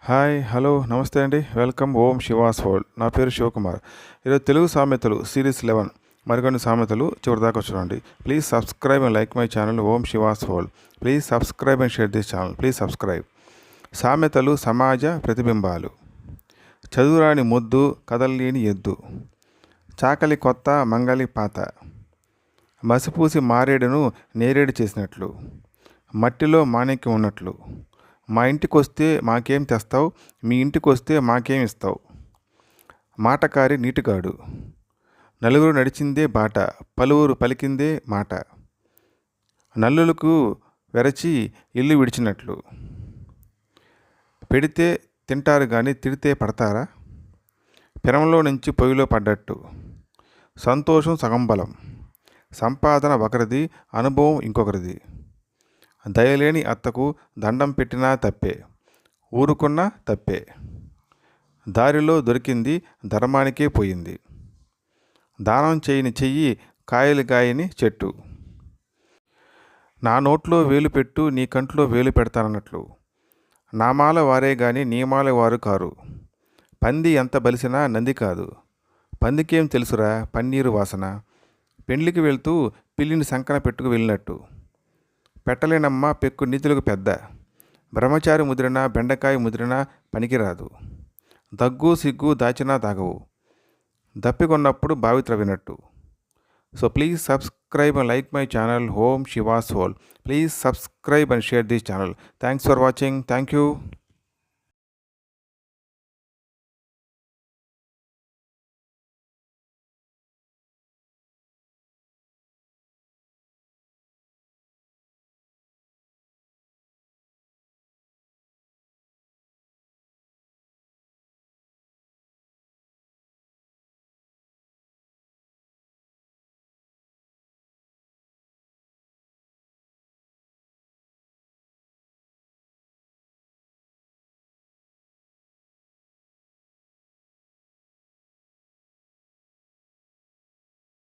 Hi hello నమస్తే అండి welcome ఓం Shiva's world. నా పేరు శివకుమార్. ఈరోజు తెలుగు సామెతలు సిరీస్ 11 మరికొన్ని సామెతలు చివరిదాకా చూడండి. Please subscribe and like my channel Om Shiva's world. Please subscribe and share this channel. Please subscribe. సామెతలు సమాజ ప్రతిబింబాలు. చదువురాని మొద్దు, కదల్లేని ఎద్దు, చాకలి కొత్త మంగలి పాత, మసిపూసి మారేడును నేరేడు చేసినట్లు, మట్టిలో మాణిక్యం ఉన్నట్లు, మా ఇంటికి వస్తే మాకేం తెస్తావు, మీ ఇంటికి వస్తే మాకేం ఇస్తావు, మాటకారి నీటిగాడు, నలుగురు నడిచిందే బాట, పలువురు పలికిందే మాట, నల్లులకు వెరచి ఇల్లు విడిచినట్లు, పెడితే తింటారు కానీ తిడితే పడతారా, పెనంలో నుంచి పొయ్యిలో పడ్డట్టు, సంతోషం సగం బలం, సంపాదన ఒకరిది, అనుభవం ఇంకొకరిది, దయలేని అత్తకు దండం పెట్టినా తప్పే, ఊరుకున్నా తప్పే, దారిలో దొరికింది ధర్మానికే పోయింది, దానం చేయని చెయ్యి కాయలు గాయని చెట్టు, నా నోట్లో వేలు పెట్టు నీ కంట్లో వేలు పెడతానన్నట్లు, నామాల వారే గాని నియమాల వారు కారు, పంది ఎంత బలిసినా నంది కాదు, పందికేం తెలుసురా పన్నీరు వాసన, పెండ్లికి వెళ్తూ పిల్లిని సంకన పెట్టుకు వెళ్ళినట్టు, పెట్టలేనమ్మ పెక్కు నీతులకు పెద్ద, బ్రహ్మచారి ముదిరిన బెండకాయ ముదిరిన పనికిరాదు, దగ్గు సిగ్గు దాచినా తాగవు, దప్పికొన్నప్పుడు బావి త్రవినట్టు. So please subscribe and like my channel Om Shiva's World. Please subscribe and share this channel. Thanks for watching. Thank you.